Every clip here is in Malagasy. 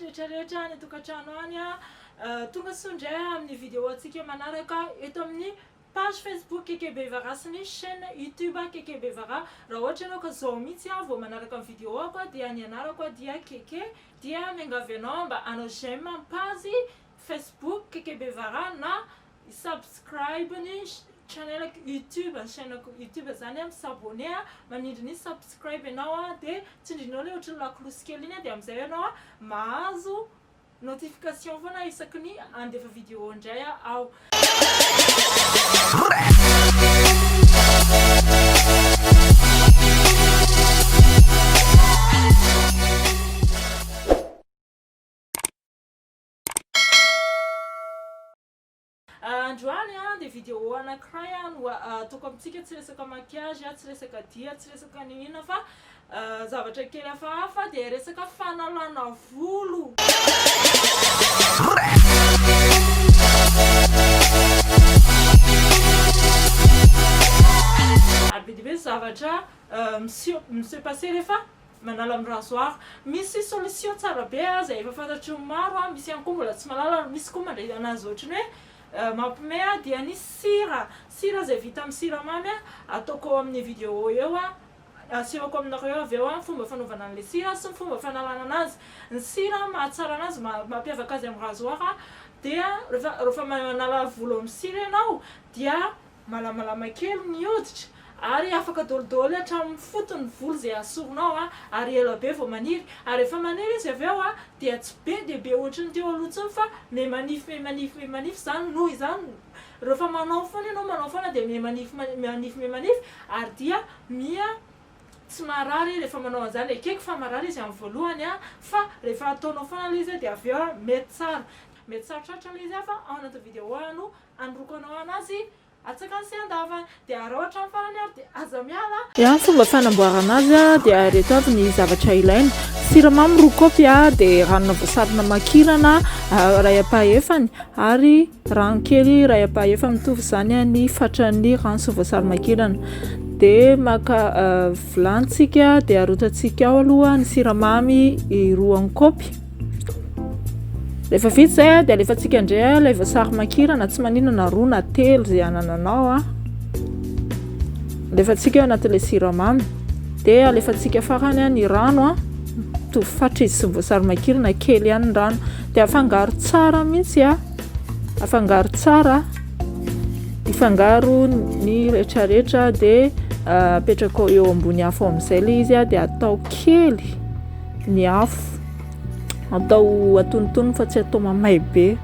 rehetrarehetra ny tokantrano any tonga sondray amin'ny vidéo antsika manaraka eto amin'ny page Facebook Kekebevara sy ny chaîne YouTube Kekebevara. Raha ohatra ianao ka zao mihitsy vao manaraka amin'ny vidéo ako dia ny anarako dia Keke, dia miangavy anao mba anao j'aime amin'ny page Facebook Kekebevara na subscribe ny channel YouTube, chaîne YouTube zany s'abonner manindry ny subscribe anao dia tsindrinao le ohatry ny lakolosy kely iny dia amizay anao mahazo notification foana isaky ny andefa vidéo indray ao. Androany dia vidéo anankiray no ataoko amintsika, tsy resaka maquillage, tsy resaka dia, tsy resaka ninona fa zavatra kely hafahafa dia resaka fanalana volo. Be zavatra monsieur passé rehefa manala amin'ny rasoir, misy solution tsara be zay efa fantatry maro misy ihany koa mbola tsy mahalala, misy koa mandray anazy ohatriny hoe mampime dia ny Cira zay vita amin'ny siramamy ataoko amin'ny vidéo eo asehoko aminareo avy eo fomba fanaovana an'le Cira sy fomba fanalana anazy. Ny Cira mahatsara anazy mampiavaka azy amin'ny rasoir dia rehefa manala volo amin'ny Cira ianao dia malamalama kely ny hoditra ary afaka dolidoly hatramin'ny fotony volo zay asorinao ary ela be vao maniry, ary efa maniry izy avy eo dia tsy be dia be ohatriny teo alotsiny fa manify zany noho izany rehefa manao foana ianao manao foana dia manify ary dia tsy marary rehefa manao an'izany. Ekeko fa marary izy amin'ny voalohany fa rehefa ataonao foana le izy dia avy eo mety tsara tratra le izy fa ao anaty vidéo no androko anao anazy atsaka sy andavana dia raha ohatra amin'ny farany ary dia aza miala. Fomba fanamboarana azy dia reto avy ny zavatra ilaina: siramamy roa kaopy dia ranona voasarona makirana ray apahefany ary rano kely ray apahefany, mitovy izany ny fatran'ny rano sy voasary makirana. Dia maka vilantsika dia arotantsika ao aloha ny siramamy roa kaopy. Rehefa vita zay dia alefantsika indray ilay voasary makirana, tsy maninona roa na telo zay anananao alefantsika anatin'ilay siramamy. Dia alefantsika farany ny rano mitovy fatra izy sy voasary makirana, kely ihany ny rano. Dia afangaro tsara mihitsy afangaro tsara, ifangaro ny rehetrarehetra dia apetraka eo ambony afo amin'izay le izy dia atao kely ny afo, atao atonontonony fa tsy atao mamay be,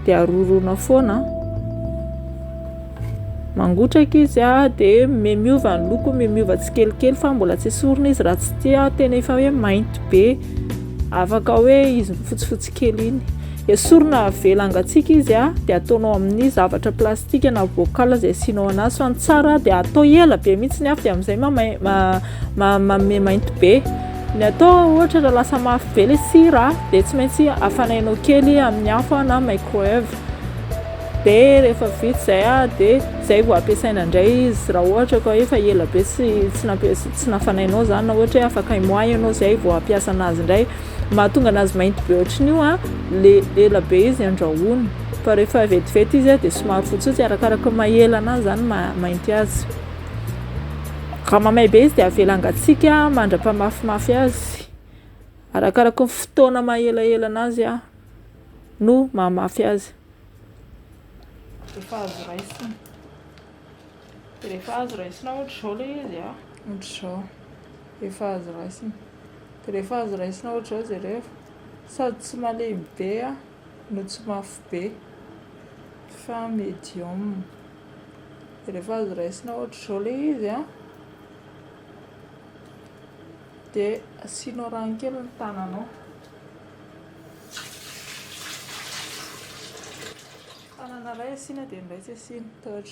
dia arorona foana mangotraka izy dia miova ny loko, miova tsikelikely fa mbola tsy esorina izy raha tsy tia tena efa hoe mainty be, afaka hoe izy fotsifotsy kely iny. Esorina avelangatsika izy dia ataonao amin'ny zavatra plastika na bocal zay asianao anazy, fa ny tsara dia atao ela be mihitsy ny afo dia amin'izay mamay mainty be. Ny atao ohatra raha lasa mafy be le Cira dia tsy maintsy afanainao kely amin'ny afo na microwave. Dia rehefa vita zay dia zay vao ampiasaina indray izy raha ohatra ka efa ela be tsy nafanainao zany, na ohatra hoe afaka imoa ianao zay vao ampiasa anazy indray, mahatonga anazy mainty be ohatrin'io le ela be izy andrahoina. Fa rehefa vetivety izy dia somary fotsifotsy arakaraka mahela anazy zany mainty azy. Raha mamay be izy dia avelangatsika mandra-pamafimafy azy, arakaraka ny fotoana mahelaela anazy no mahamafy azy. Rehefa azo raisina, dia rehefa azo raisina ohatra zao le izy ohatra zao efa azo raisina, dia rehefa azo raisina ohatra zao izy rehefa sady tsy malemy be no tsy mafy be fa medium. Dia rehefa azo raisina ohatra zao le izy dia asianao rano kely ny tananao, tanana ray asiana dia ny ray tsy asiana, ohatra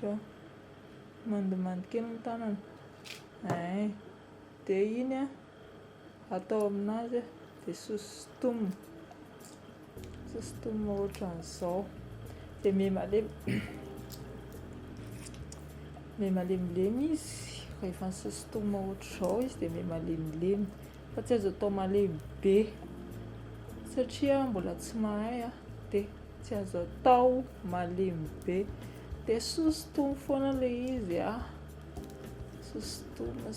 zao mandomando kely ny tanana dia iny atao aminazy dia sosotomina ohatran'izao dia miha malemilemy izy ka efa nisosotoma ohatr'izao izy dia mia malemilemy fa tsy azo atao malemy be satria mbola tsy mahay dia tsy azo atao malemy be dia sosotoma foana ilay izy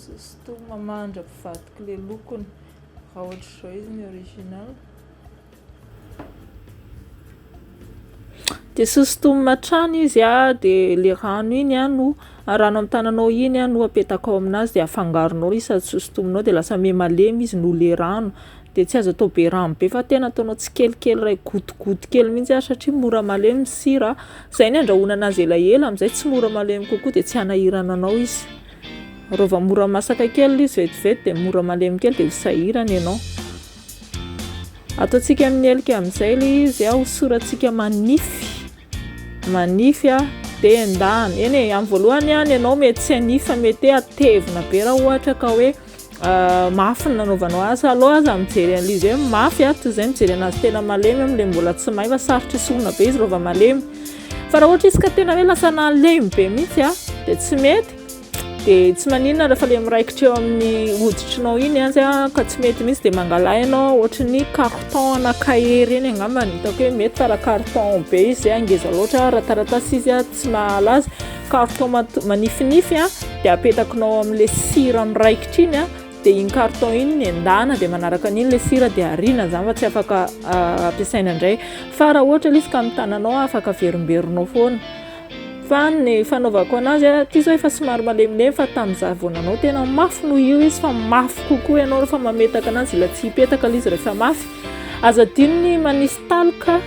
sosotoma mandra-pivadika ilay lokony raha ohatr'izao izy ny original. Dia sosotoma hatrany izy dia le rano iny no rano amin'ny tananao iny no apetaka ao aminazy dia afangaronao izy sady sosotominao dia lasa mia malemy izy no le rano dia tsy azo atao be rano be fa tena ataonao tsikelikely ray gotigoty kely mihitsy satria mora malemy sira izay ny andrahoana anazy elaela amin'izay tsy mora malemy kokoa dia tsy hanahirana anao izy raha vao mora masaka kely izy vetivety dia mora malemy kely dia ho sahirana ianao. Ataontsika amin'ny helika amin'izay ilay izy hosorantsika manify dia endahana eny amin'ny voalohany ianao mety tsy hanifa mety atevina be raha ohatra ka hoe mafy nanaovanao azy aloha aza mijery an'izy hoe mafy toy izay mijery anazy tena malemy amin'ilay mbola tsy mahay fa sarotra isorina be izy raha vao malemy fa raha ohatra izy ka tena hoe lasa nalemy be mihitsy dia tsy mety dia tsy maninona rehefa ilay miraikitra eo amin'ny hoditrinao iny ka tsy mety mihitsy dia mangala ianao ohatra ny carton anakahery eny angamba ny hitako hoe mety fa raha carton be izy angeza loatra raha taratasy izy tsy mahalaza carton manifinify dia apetakinao amin'ilay sira miraikitra iny dia iny carton iny ny endahana dia manaraka an'iny ilay sira dia ariana izany fa tsy afaka ampiasaina indray fa raha ohatra izy ka amin'ny tananao afaka averimberinao foana. Fa ny fanaovako anazy ity zao efa somary malemilemy fa tamin'izaho vao nanao tena mafy no io izy fa mafy kokoa ianao rehefa mametaka anazy la tsy hipetaka ilay izy rehefa mafy. Aza adinony manisy taloka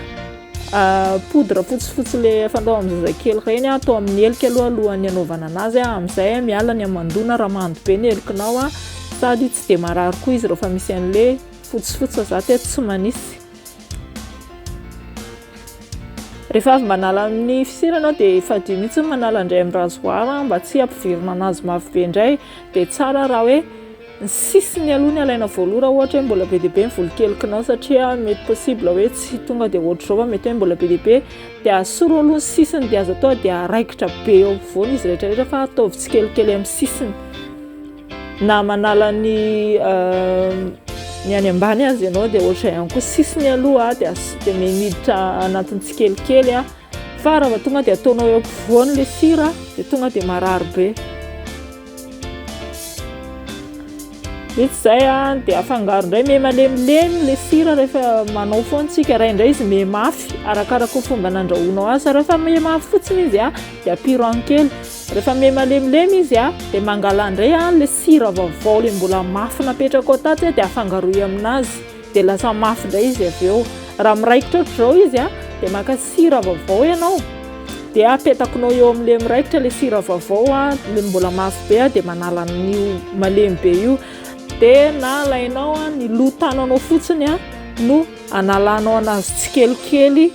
poudre fotsifotsy le fanao amin'ny zazakely ireny atao amin'ny helika alohan'ny anaovana anazy amin'izay miala ny amandona raha mando be ny helikinao sady tsy dia marary koa izy rehefa misy an'ilay fotsifotsy fa za teto tsy manisy. Rehefa avy manala amin'ny fisira anao dia efa dio mihitsy manala indray amin'ny rasoir mba tsy hampivirina anazy mafy be indray dia tsara raha hoe ny sisiny aloha ny alaina voaloha raha ohatra hoe mbola be dia be ny volokelikinao satria mety possible hoe tsy tonga dia ohatr'izao fa mety hoe mbola be dia be dia asoro aloha ny sisiny dia azo atao dia araikitra be eo afovoany izy rehetrarehetra fa ataovy tsikelikely amin'ny sisiny na manala ny any ambany azy ianao dia ohatra ihany koa sisiny aloha dia miditra anatin'ny tsikelikely fa raha tonga dia ataonao eo ampovoany ilay sira dia tonga dia marary be. Vitsy izay dia afangaro indray mia malemilemy ilay sira rehefa manao foana tsika raha indray izy mia mafy arakaraka fomba nandrahoanao azy rehefa mia mafy fotsiny izy dia apiro ankely rehefa mia malemilemy izy dia mangala indray ilay sira vaovao ilay mbola mafy napetraka ao taty dia afangaroy aminazy dia lasa mafy indray izy avy eo. Raha miraikitra ohatr'izao izy dia maka sira vaovao ianao dia apetakinao eo amin'ilay miraikitra ilay sira vaovao ilay mbola mafy be dia manala n'io malemy be io dia na alainao ny lotananao fotsiny no analanao anazy tsikelikely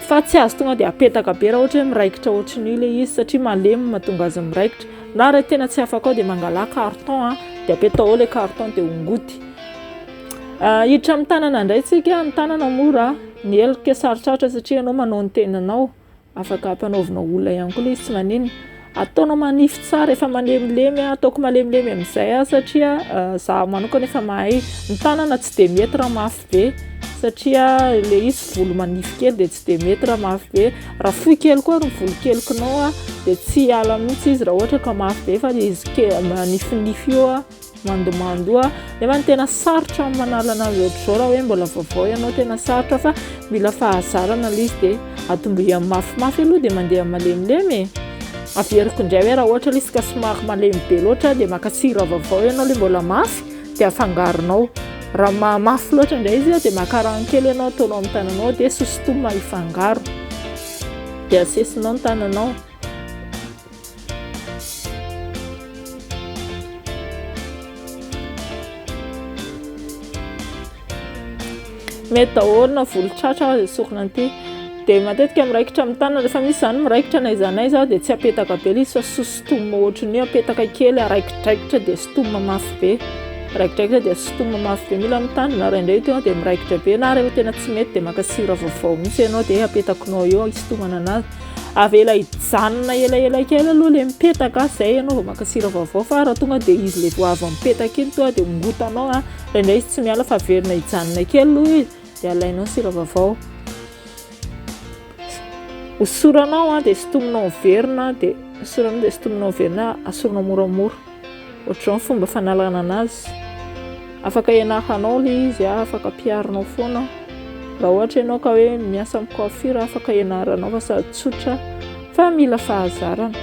fa tsy azo tonga dia apetaka be raha ohatra hoe miraikitra ohatran'io ilay izy satria malemy mahatonga azy miraikitra na raha tena tsy afaka ao dia mangala carton dia apetao ao ilay carton dia ongoty. Hiditra amin'ny tanana indray tsika amin'ny tanana mora ny helika sarotsarotra satria ianao manao ny tenanao afaka hampanaovina olona ihany koa ilay izy tsy maninona ataonao manify tsara efa malemilemy ataoko malemilemy amin'izay satria zaho manokana efa mahay ny tanana tsy dia mety raha mafy be satria ilay izy volo manify kely dia tsy dia mety raha mafy be raha fohy kely koa ny volokelikinao dia tsy hiala mihitsy izy raha ohatra ka mafy be fa izy manifinify io mandomando nefa ny tena sarotra manala anazy ohatr'izao raha hoe mbola vaovao ianao tena sarotra fa mila fahazarana ilay izy dia atombohy amin'ny mafimafy aloha dia mandeha malemilemy averiko indray hoe raha ohatra ilay izy ka somary malemy be loatra dia maka sira vaovao ianao ilay mbola mafy dia afangaronao raha mafy loatra indray izy dia maka rano kely ianao ataonao amin'ny tananao dia sosotoma ifangaro dia asesinao ny tananao. Mety daholo na volotratra esorina an'ity dia matetika miraikitra amin'ny tanana rehefa misy izany miraikitra na izany aiza dia tsy apetaka be ilay izy fa sosotoma ohatran'ny apetaka kely araikidraikitra dia sotoma mafy be raikidraikitra dia sotoma mafy be mila mitandrina raha indray tonga dia miraikitra be na rehefa tena tsy mety dia maka sira vaovao mihitsy ianao dia apetakinao eo hisotomana anazy avela hijanona elaela kely aloha le mipetaka zay ianao vao maka sira vaovao fa raha tonga dia izy le vao avy mipetaka iny toa dia ongotanao a raindray izy tsy miala fa verina hijanona kely aloha izy dia alainao sira vaovao hosoranao a dia sotominao verina dia hosoranao dia sotominao verina asoranao moramora ohatr'izao ny fomba fanalana anazy afaka ianaranao le izy afaka ampiarinao foana raha ohatra ianao ka hoe miasa amin'ny coiffure afaka ianaranao fa sady tsotra fa mila fahazarana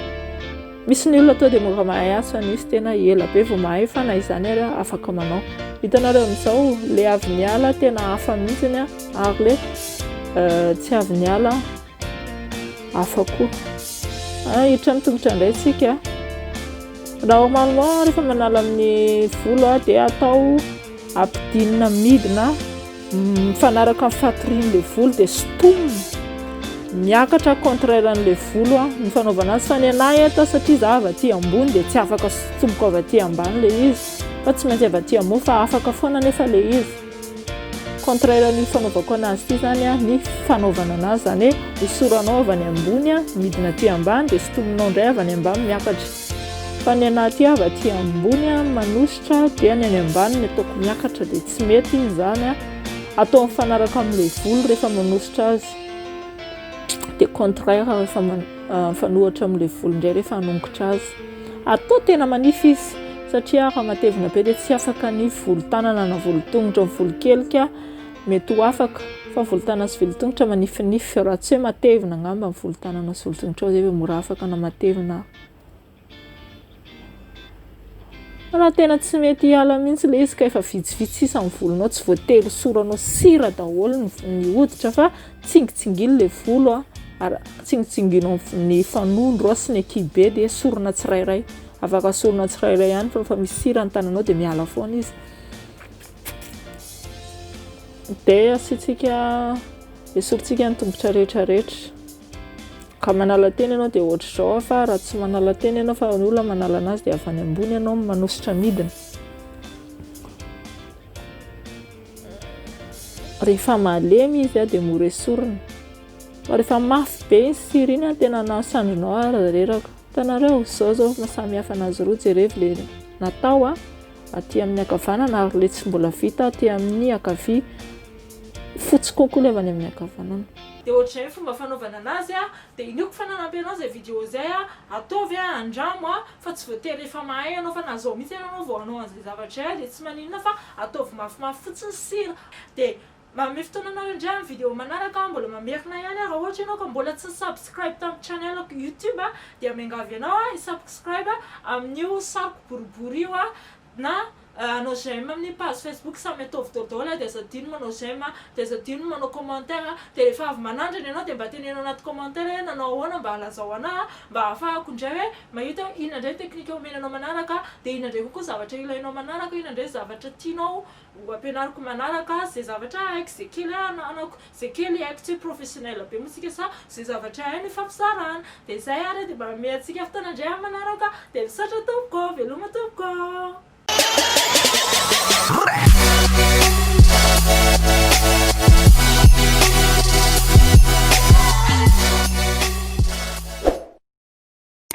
misy ny olona toa dia mora mahay azy fa nisy tena ela be vao mahay fa na izany ary afaka manao hitanareo amin'izao le avy niala tena hafa mihitsiny ary le tsy avy niala hafa koa hiditra ny tongotra indray tsika normalement rehefa manala amin'ny volo dia atao ampidinina midina mifanaraka amin'ny fatorian'le volo dia sotomina miakatra contraire an'le volo ny fanaovana azy fa ny anahy eto satria za avy aty ambony dia tsy afaka sotomoko avy aty ambany le izy fa tsy maintsy avy aty ambony fa afaka foana nefa le izy contraire ny fanaovako anazy ity zany ny fanaovana anazy zany hoe hosoranao avy any ambony midina aty ambany dia sotominao indray avy any ambany miakatra fa ny anaty avy aty ambony manositra dia ny any ambany ny ataoko miakatra dia tsy mety iny zany atao mifanaraka amin'le volo rehefa manositra azy dia contraire rehefa mifanohitra amin'le volo indray rehefa hanongotra azy atao tena manify izy satria raha matevina be dia tsy afaka ny volo tanana na volo tongotra ny volo kelika mety ho afaka fa volo tanana sy volo tongotra manifinify raha tsy hoe matevina ngamba ny volo tanana sy volo tongotra ao zay hoe mora afaka na matevina raha tena tsy mety hiala mihitsy le izy ka efa vitsivitsy isa amin'ny volonao tsy voatery soranao sira daholo ny hoditra fa tsingitsinginy le volo tsingitsinginao ny fanondro sy ny kibe dia sorona tsirairay afaka sorona tsirairay ihany fa misy sira ny tananao dia miala foana izy dia asiantsika esorintsika ny tongotra rehetrarehetra ka manala tena ianao dia ohatr'izao fa raha tsy manala tena ianao fa ny olona manala anazy dia avy any ambony ianao manositra midina rehefa malemy izy dia mora esorina fa rehefa mafy be iny sira iny tena nasandrinao reraka hitanareo zao mahasamy hafa anazy roa jerevy le natao aty amin'ny ankavanana ary le tsy mbola vita aty amin'ny ankavia fotsy kokoa le avy any amin'ny ankavanana dia ohatr'izay fomba fanaovana anazy dia inioko fananampy anao zay vidéo zay ataovy andramo fa tsy voatery efa mahay ianao fa nazao mihitsy ianao vao hanao an'izay zavatra dia tsy maninona fa ataovy mafimafy fotsiny sira dia manome fotoana anao indray amin'ny vidéo manaraka mbola mamerina ihany raha ohatra ianao ka mbola tsy subscribe tamin'ny channelako YouTube dia miangavy ianao i-subscribe amin'io sariko boribory io na anao j'aime amin'ny page Facebook samy ataovy daholo dia azadino manao j'aime dia azadino manao commentaire dia rehefa avy manandrana ianao dia mba tenenao anaty commentaire nanao ahoana mba halazao anahy mba ahafahako indray hoe mahita inona indray teknika omenanao manaraka dia inona indray kokoa zavatra ilainao manaraka inona indray zavatra tianao ho ampianariko manaraka zay zavatra haiko zay kely ananako zay kely haiko tsy professionnel be motsika sa zay zavatra hay ny fampizarana dia izay ary dia mba ame antsika fotoana indray amin'ny manaraka dia misaotra tompoko veloma tompoko